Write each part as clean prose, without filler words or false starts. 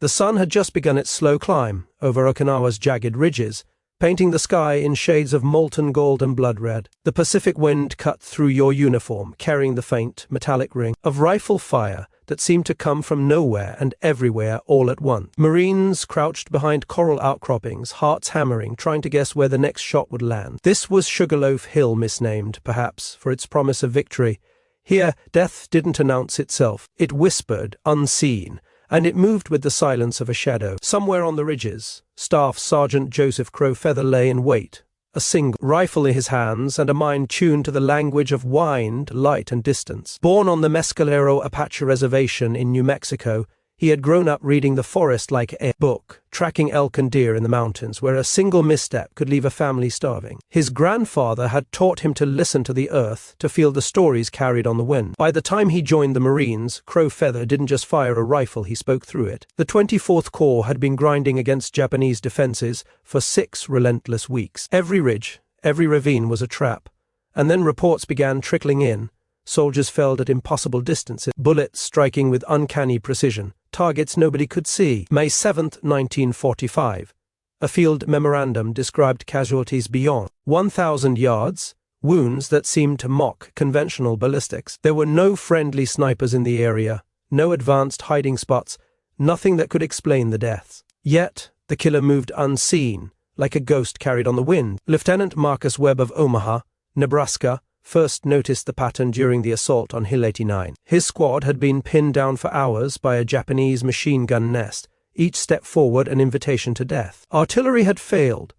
The sun had just begun its slow climb over Okinawa's jagged ridges, painting the sky in shades of molten gold and blood red. The Pacific wind cut through your uniform, carrying the faint, metallic ring of rifle fire that seemed to come from nowhere and everywhere all at once. Marines crouched behind coral outcroppings, hearts hammering, trying to guess where the next shot would land. This was Sugarloaf Hill, misnamed, perhaps, for its promise of victory. Here, death didn't announce itself. It whispered, unseen, and it moved with the silence of a shadow. Somewhere on the ridges, Staff Sergeant Joseph Crowfeather lay in wait, a single rifle in his hands and a mind tuned to the language of wind, light, and distance. Born on the Mescalero Apache reservation in New Mexico, he had grown up reading the Forest Like a book, tracking elk and deer in the mountains, where a single misstep could leave a family starving. His grandfather had taught him to listen to the earth, to feel the stories carried on the wind. By the time he joined the Marines, Crowfeather didn't just fire a rifle, he spoke through it. The 24th Corps had been grinding against Japanese defenses for 6 relentless weeks. Every ridge, every ravine was a trap. And then reports began trickling in. Soldiers felled at impossible distances, bullets striking with uncanny precision, targets nobody could see. May 7, 1945. A field memorandum described casualties beyond 1,000 yards, wounds that seemed to mock conventional ballistics. There were no friendly snipers in the area, no advanced hiding spots, nothing that could explain the deaths. Yet, the killer moved unseen, like a ghost carried on the wind. Lieutenant Marcus Webb of Omaha, Nebraska, first noticed the pattern during the assault on Hill 89. His squad had been pinned down for hours by a Japanese machine gun nest, each step forward an invitation to death. Artillery had failed.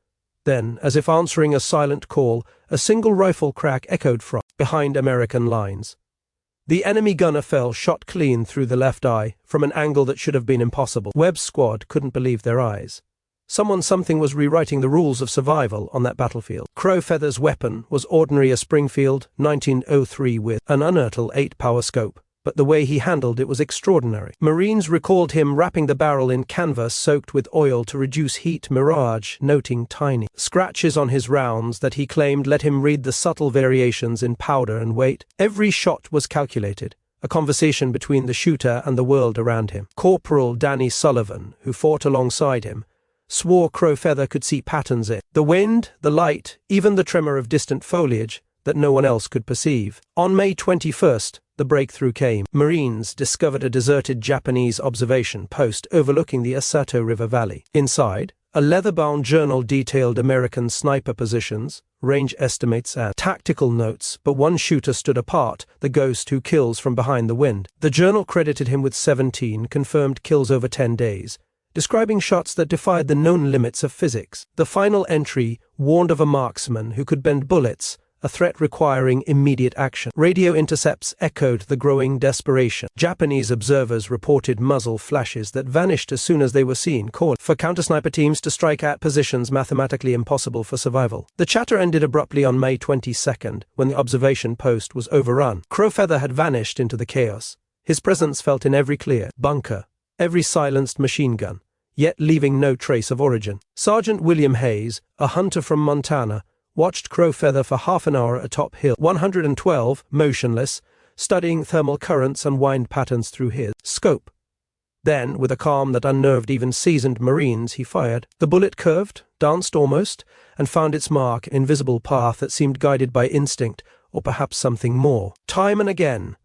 Then, as if answering a silent call, a single rifle crack echoed from behind American lines. The enemy gunner fell, shot clean through the left eye, from an angle that should have been impossible. Webb's squad couldn't believe their eyes. Something was rewriting the rules of survival on that battlefield. Crowfeather's weapon was ordinary a Springfield 1903 with an unearthly 8-power scope, but the way he handled it was extraordinary. Marines recalled him wrapping the barrel in canvas soaked with oil to reduce heat mirage, noting tiny scratches on his rounds that he claimed let him read the subtle variations in powder and weight. Every shot was calculated, a conversation between the shooter and the world around him. Corporal Danny Sullivan, who fought alongside him, swore Crowfeather could see patterns in the wind, the light, even the tremor of distant foliage that no one else could perceive. On May 21st, the breakthrough came. Marines discovered a deserted Japanese observation post overlooking the Asato River Valley. Inside, a leather-bound journal detailed American sniper positions, range estimates, and tactical notes, but one shooter stood apart, the ghost who kills from behind the wind. The journal credited him with 17 confirmed kills over 10 days, describing shots that defied the known limits of physics. The final entry warned of a marksman who could bend bullets, a threat requiring immediate action. Radio intercepts echoed the growing desperation. Japanese observers reported muzzle flashes that vanished as soon as they were seen, calling for counter-sniper teams to strike at positions mathematically impossible for survival. The chatter ended abruptly on May 22nd, when the observation post was overrun. Crowfeather had vanished into the chaos, his presence felt in every clear bunker, every silenced machine gun, yet leaving no trace of origin. Sergeant William Hayes, a hunter from Montana, watched Crowfeather for half an hour atop Hill 112, motionless, studying thermal currents and wind patterns through his scope. Then, with a calm that unnerved even seasoned Marines, he fired. The bullet curved, danced almost, and found its mark, an invisible path that seemed guided by instinct, or perhaps something more. Time and again,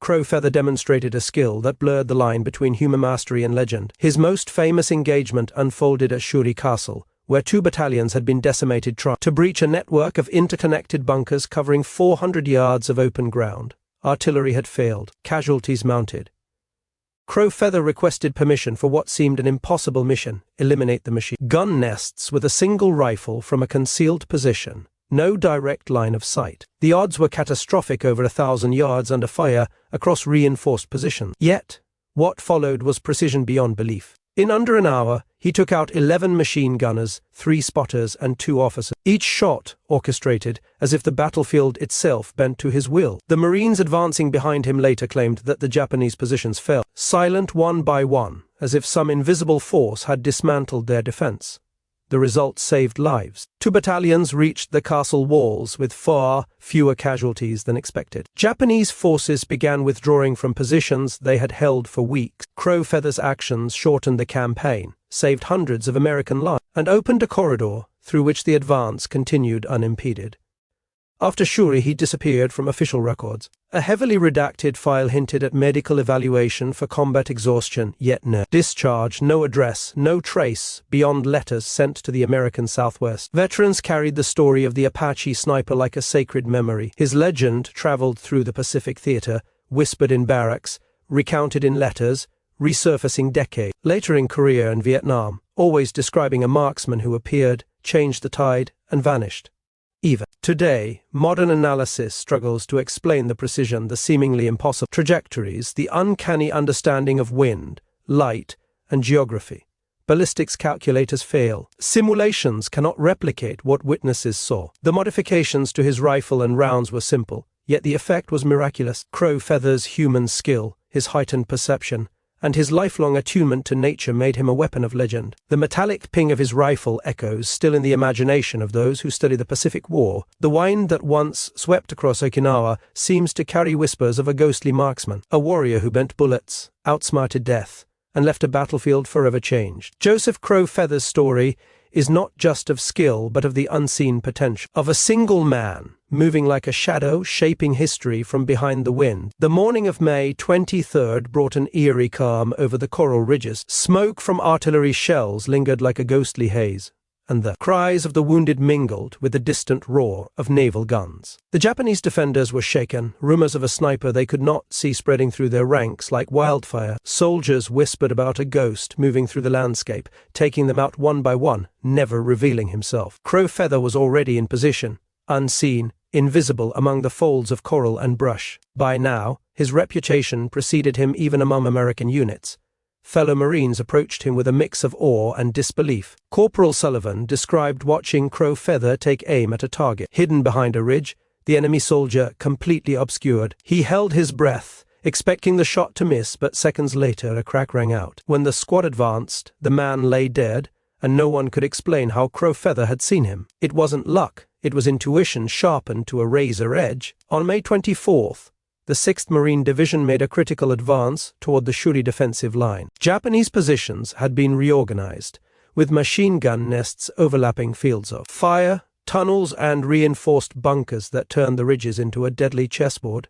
Crowfeather demonstrated a skill that blurred the line between human mastery and legend. His most famous engagement unfolded at Shuri Castle, where 2 battalions had been decimated trying to breach a network of interconnected bunkers covering 400 yards of open ground. Artillery had failed, casualties mounted. Crowfeather requested permission for what seemed an impossible mission: eliminate the machine gun nests with a single rifle from a concealed position. No direct line of sight. The odds were catastrophic over 1,000 yards under fire across reinforced positions. Yet, what followed was precision beyond belief. In under an hour, he took out 11 machine gunners, 3 spotters, and 2 officers. Each shot orchestrated, as if the battlefield itself bent to his will. The Marines advancing behind him later claimed that the Japanese positions fell, silent one by one, as if some invisible force had dismantled their defense. The result saved lives. 2 battalions reached the castle walls with far fewer casualties than expected. Japanese forces began withdrawing from positions they had held for weeks. Crowfeather's actions shortened the campaign, saved hundreds of American lives, and opened a corridor through which the advance continued unimpeded. After Shuri, he disappeared from official records. A heavily redacted file hinted at medical evaluation for combat exhaustion, yet no discharge, no address, no trace beyond letters sent to the American Southwest. Veterans carried the story of the Apache sniper like a sacred memory. His legend traveled through the Pacific theater, whispered in barracks, recounted in letters, resurfacing decades later in Korea and Vietnam, always describing a marksman who appeared, changed the tide, and vanished. Even today, modern analysis struggles to explain the precision, the seemingly impossible trajectories, the uncanny understanding of wind, light, and geography. Ballistics calculators fail. Simulations cannot replicate what witnesses saw. The modifications to his rifle and rounds were simple, yet the effect was miraculous. Crowfeather's human skill, his heightened perception, and his lifelong attunement to nature made him a weapon of legend. The metallic ping of his rifle echoes still in the imagination of those who study the Pacific War. The wind that once swept across Okinawa seems to carry whispers of a ghostly marksman, a warrior who bent bullets, outsmarted death, and left a battlefield forever changed. Joseph Crowfeather's story is not just of skill, but of the unseen potential of a single man, moving like a shadow, shaping history from behind the wind. The morning of May 23rd brought an eerie calm over the coral ridges. Smoke from artillery shells lingered like a ghostly haze, and the cries of the wounded mingled with the distant roar of naval guns. The Japanese defenders were shaken, rumors of a sniper they could not see spreading through their ranks like wildfire. Soldiers whispered about a ghost moving through the landscape, taking them out one by one, never revealing himself. Crowfeather was already in position, unseen, invisible among the folds of coral and brush. By now, his reputation preceded him even among American units. Fellow Marines approached him with a mix of awe and disbelief. Corporal Sullivan described watching Crowfeather take aim at a target. Hidden behind a ridge, the enemy soldier completely obscured. He held his breath, expecting the shot to miss, but seconds later a crack rang out. When the squad advanced, the man lay dead, and no one could explain how Crowfeather had seen him. It wasn't luck, it was intuition sharpened to a razor edge. On May 24th, the 6th Marine Division made a critical advance toward the Shuri defensive line. Japanese positions had been reorganized, with machine gun nests overlapping fields of fire, tunnels, and reinforced bunkers that turned the ridges into a deadly chessboard.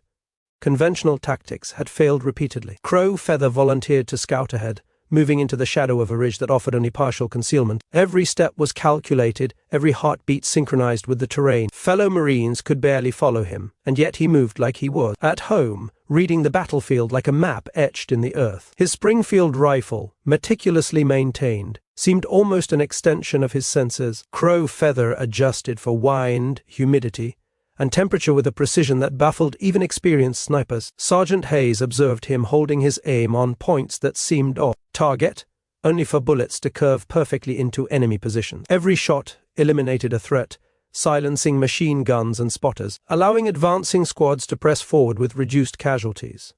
Conventional tactics had failed repeatedly. Crowfeather volunteered to scout ahead, moving into the shadow of a ridge that offered only partial concealment. Every step was calculated, every heartbeat synchronized with the terrain. Fellow Marines could barely follow him, and yet he moved like he was at home, reading the battlefield like a map etched in the earth. His Springfield rifle, meticulously maintained, seemed almost an extension of his senses. Crowfeather adjusted for wind, humidity, and temperature with a precision that baffled even experienced snipers. Sergeant Hayes observed him holding his aim on points that seemed off target, only for bullets to curve perfectly into enemy positions. Every shot eliminated a threat, silencing machine guns and spotters, allowing advancing squads to press forward with reduced casualties.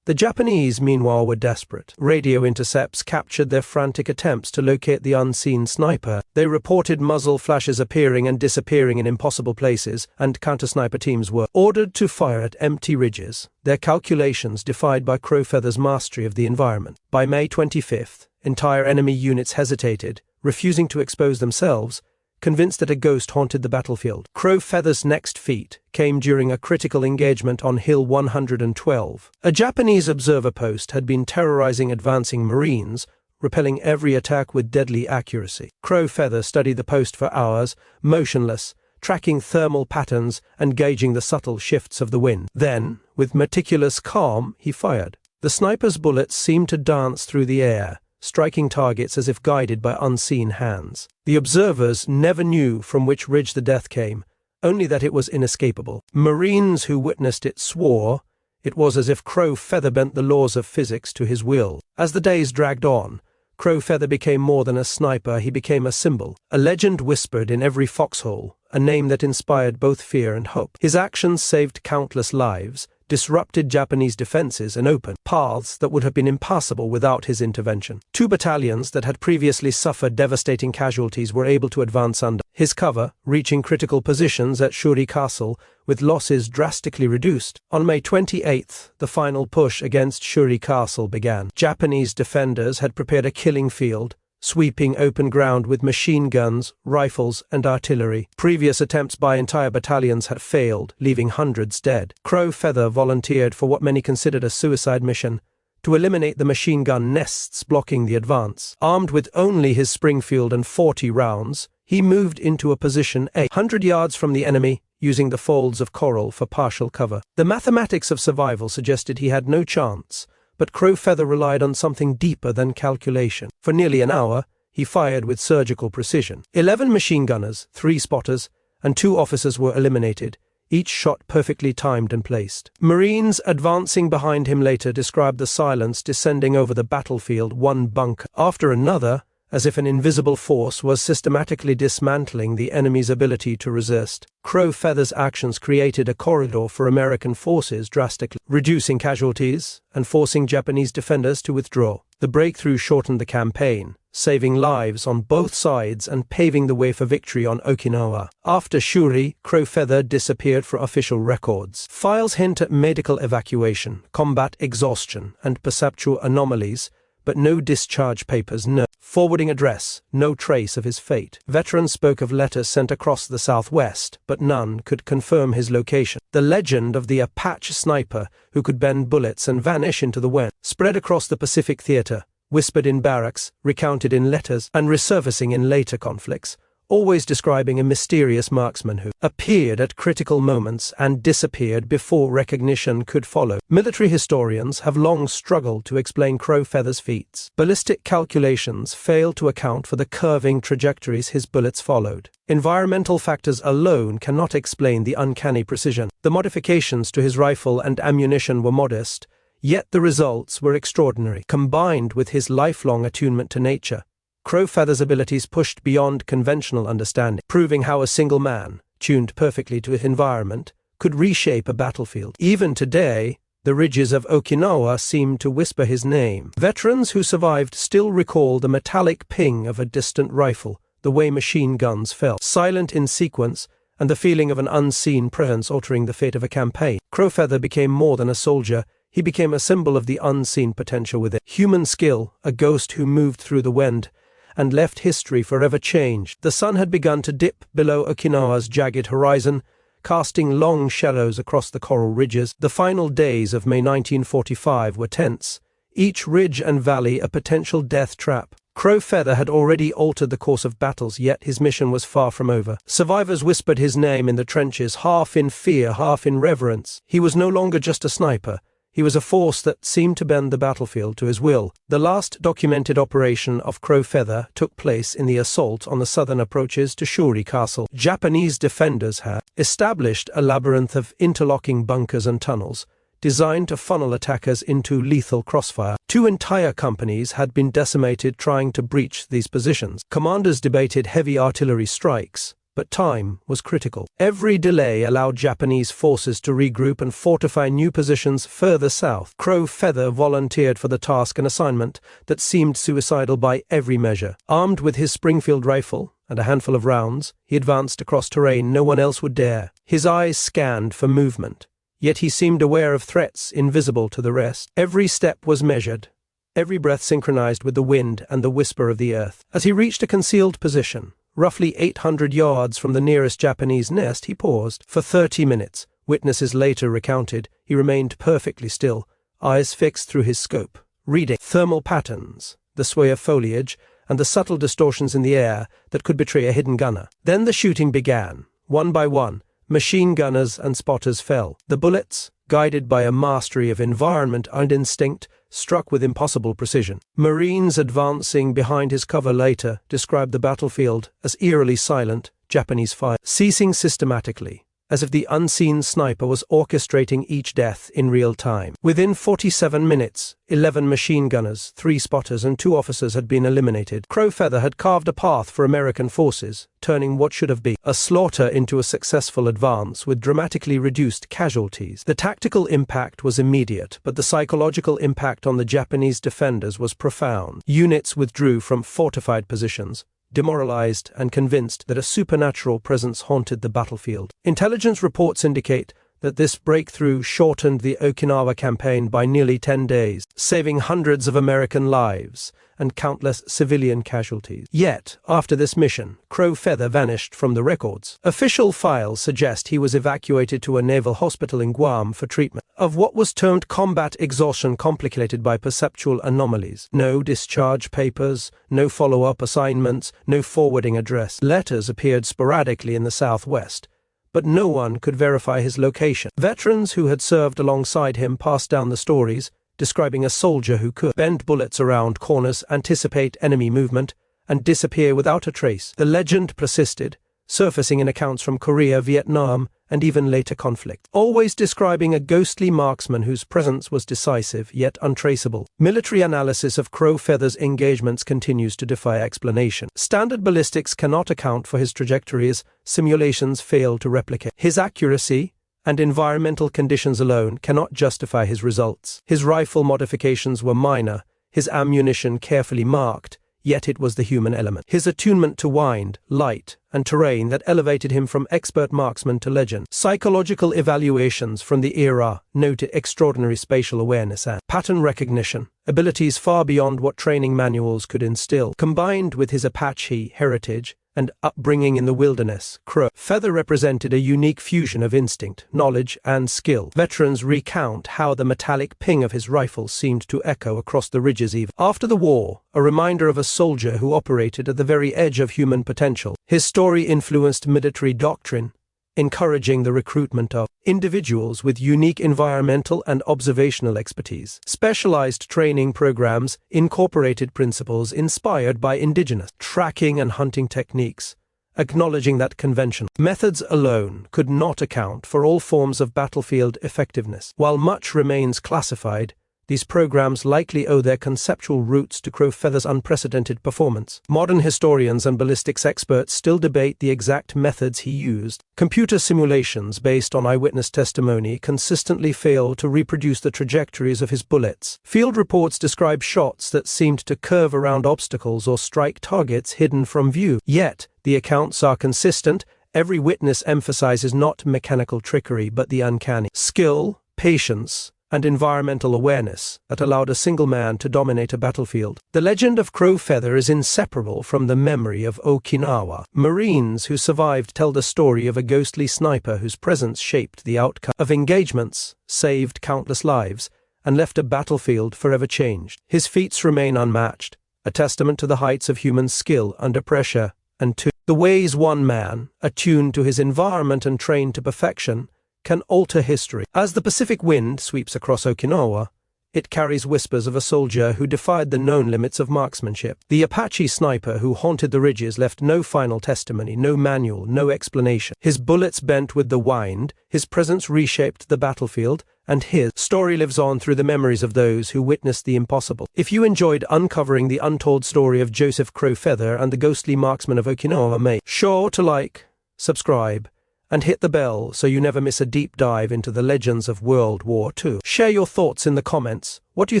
The Japanese, meanwhile, were desperate. Radio intercepts captured their frantic attempts to locate the unseen sniper. They reported muzzle flashes appearing and disappearing in impossible places, and counter-sniper teams were ordered to fire at empty ridges, their calculations defied by Crowfeather's mastery of the environment. By May 25th, entire enemy units hesitated, refusing to expose themselves, convinced that a ghost haunted the battlefield. Crowfeather's next feat came during a critical engagement on Hill 112. A Japanese observer post had been terrorizing advancing Marines, repelling every attack with deadly accuracy. Crowfeather studied the post for hours, motionless, tracking thermal patterns and gauging the subtle shifts of the wind. Then, with meticulous calm, he fired. The sniper's bullets seemed to dance through the air, striking targets as if guided by unseen hands. The observers never knew from which ridge the death came, only that it was inescapable. Marines who witnessed it swore it was as if Crowfeather bent the laws of physics to his will. As the days dragged on, Crowfeather became more than a sniper, he became a symbol, a legend whispered in every foxhole, a name that inspired both fear and hope. His actions saved countless lives, disrupted Japanese defenses and opened paths that would have been impassable without his intervention. 2 battalions that had previously suffered devastating casualties were able to advance under his cover, reaching critical positions at Shuri Castle with losses drastically reduced. On May 28th, the final push against Shuri Castle began. Japanese defenders had prepared a killing field, sweeping open ground with machine guns, rifles, and artillery. Previous attempts by entire battalions had failed, leaving hundreds dead. Crow Feather volunteered for what many considered a suicide mission, to eliminate the machine gun nests blocking the advance. Armed with only his Springfield and 40 rounds, he moved into a position 100 yards from the enemy, using the folds of coral for partial cover. The mathematics of survival suggested he had no chance, but Crow Feather relied on something deeper than calculation. For nearly an hour, he fired with surgical precision. 11 machine gunners, 3 spotters, and 2 officers were eliminated, each shot perfectly timed and placed. Marines advancing behind him later described the silence descending over the battlefield one bunker after another, as if an invisible force was systematically dismantling the enemy's ability to resist. Crow Feather's actions created a corridor for American forces, drastically reducing casualties and forcing Japanese defenders to withdraw. The breakthrough shortened the campaign, saving lives on both sides and paving the way for victory on Okinawa. After Shuri, Crow Feather disappeared for official records. Files hint at medical evacuation, combat exhaustion, and perceptual anomalies, but no discharge papers, no forwarding address, no trace of his fate. Veterans spoke of letters sent across the southwest, but none could confirm his location. The legend of the Apache sniper who could bend bullets and vanish into the wind spread across the Pacific theater, whispered in barracks, recounted in letters, and resurfacing in later conflicts, always describing a mysterious marksman who appeared at critical moments and disappeared before recognition could follow. Military historians have long struggled to explain Crow Feather's feats. Ballistic calculations fail to account for the curving trajectories his bullets followed. Environmental factors alone cannot explain the uncanny precision. The modifications to his rifle and ammunition were modest, yet the results were extraordinary. Combined with his lifelong attunement to nature, Crow Feather's abilities pushed beyond conventional understanding, proving how a single man, tuned perfectly to his environment, could reshape a battlefield. Even today, the ridges of Okinawa seem to whisper his name. Veterans who survived still recall the metallic ping of a distant rifle, the way machine guns fell, silent in sequence, and the feeling of an unseen presence altering the fate of a campaign. Crow Feather became more than a soldier. He became a symbol of the unseen potential within. Human skill, a ghost who moved through the wind, and left history forever changed. The sun had begun to dip below Okinawa's jagged horizon, casting long shadows across the coral ridges. The final days of May 1945 were tense, each ridge and valley a potential death trap. Crow Feather had already altered the course of battles, yet his mission was far from over. Survivors whispered his name in the trenches, half in fear, half in reverence. He was no longer just a sniper. He was a force that seemed to bend the battlefield to his will. The last documented operation of Crow Feather took place in the assault on the southern approaches to Shuri Castle. Japanese defenders had established a labyrinth of interlocking bunkers and tunnels, designed to funnel attackers into lethal crossfire. 2 entire companies had been decimated trying to breach these positions. Commanders debated heavy artillery strikes, but time was critical. Every delay allowed Japanese forces to regroup and fortify new positions further south. Crow Feather volunteered for the task, an assignment that seemed suicidal by every measure. Armed with his Springfield rifle and a handful of rounds, he advanced across terrain no one else would dare. His eyes scanned for movement, yet he seemed aware of threats invisible to the rest. Every step was measured, every breath synchronized with the wind and the whisper of the earth. As he reached a concealed position, roughly 800 yards from the nearest Japanese nest, he paused. For 30 minutes, witnesses later recounted, he remained perfectly still, eyes fixed through his scope, reading thermal patterns, the sway of foliage, and the subtle distortions in the air that could betray a hidden gunner. Then the shooting began. One by one, machine gunners and spotters fell. The bullets, guided by a mastery of environment and instinct, struck with impossible precision. Marines advancing behind his cover later described the battlefield as eerily silent, Japanese fire ceasing systematically, as if the unseen sniper was orchestrating each death in real time. Within 47 minutes, 11 machine gunners, 3 spotters and 2 officers had been eliminated. Crowfeather had carved a path for American forces, turning what should have been a slaughter into a successful advance with dramatically reduced casualties. The tactical impact was immediate, but the psychological impact on the Japanese defenders was profound. Units withdrew from fortified positions, demoralized and convinced that a supernatural presence haunted the battlefield. Intelligence reports indicate that this breakthrough shortened the Okinawa campaign by nearly 10 days, saving hundreds of American lives and countless civilian casualties. Yet, after this mission, Crowfeather vanished from the records. Official files suggest he was evacuated to a naval hospital in Guam for treatment of what was termed combat exhaustion complicated by perceptual anomalies. No discharge papers, no follow-up assignments, no forwarding address. Letters appeared sporadically in the Southwest, but no one could verify his location. Veterans who had served alongside him passed down the stories, describing a soldier who could bend bullets around corners, anticipate enemy movement, and disappear without a trace. The legend persisted, surfacing in accounts from Korea, Vietnam, and even later conflict, always describing a ghostly marksman whose presence was decisive yet untraceable. Military analysis of Crowfeather's engagements continues to defy explanation. Standard ballistics cannot account for his trajectories, simulations fail to replicate his accuracy, and environmental conditions alone cannot justify his results. His rifle modifications were minor, his ammunition carefully marked, yet it was the human element, his attunement to wind, light, and terrain that elevated him from expert marksman to legend. Psychological evaluations from the era noted extraordinary spatial awareness and pattern recognition, abilities far beyond what training manuals could instill. Combined with his Apache heritage and upbringing in the wilderness, Crowfeather represented a unique fusion of instinct, knowledge, and skill. Veterans recount how the metallic ping of his rifle seemed to echo across the ridges even after the war, a reminder of a soldier who operated at the very edge of human potential. His story influenced military doctrine, encouraging the recruitment of individuals with unique environmental and observational expertise. Specialized training programs incorporated principles inspired by indigenous tracking and hunting techniques, acknowledging that conventional methods alone could not account for all forms of battlefield effectiveness. While much remains classified, these programs likely owe their conceptual roots to Crowfeather's unprecedented performance. Modern historians and ballistics experts still debate the exact methods he used. Computer simulations based on eyewitness testimony consistently fail to reproduce the trajectories of his bullets. Field reports describe shots that seemed to curve around obstacles or strike targets hidden from view. Yet, the accounts are consistent. Every witness emphasizes not mechanical trickery but the uncanny skill, patience, and environmental awareness that allowed a single man to dominate a battlefield. The legend of Crowfeather is inseparable from the memory of Okinawa. Marines who survived tell the story of a ghostly sniper whose presence shaped the outcome of engagements, saved countless lives, and left a battlefield forever changed. His feats remain unmatched, a testament to the heights of human skill under pressure, and to the ways one man, attuned to his environment and trained to perfection, can alter history. As the Pacific wind sweeps across Okinawa, it carries whispers of a soldier who defied the known limits of marksmanship. The Apache sniper who haunted the ridges left no final testimony, no manual, no explanation. His bullets bent with the wind, his presence reshaped the battlefield, and his story lives on through the memories of those who witnessed the impossible. If you enjoyed uncovering the untold story of Joseph Crowfeather and the ghostly marksman of Okinawa, make sure to like, subscribe, and hit the bell so you never miss a deep dive into the legends of World War II. Share your thoughts in the comments. What do you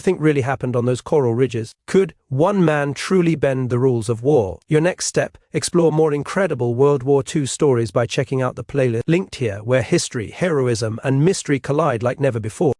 think really happened on those coral ridges? Could one man truly bend the rules of war? Your next step, explore more incredible World War II stories by checking out the playlist linked here, where history, heroism, and mystery collide like never before.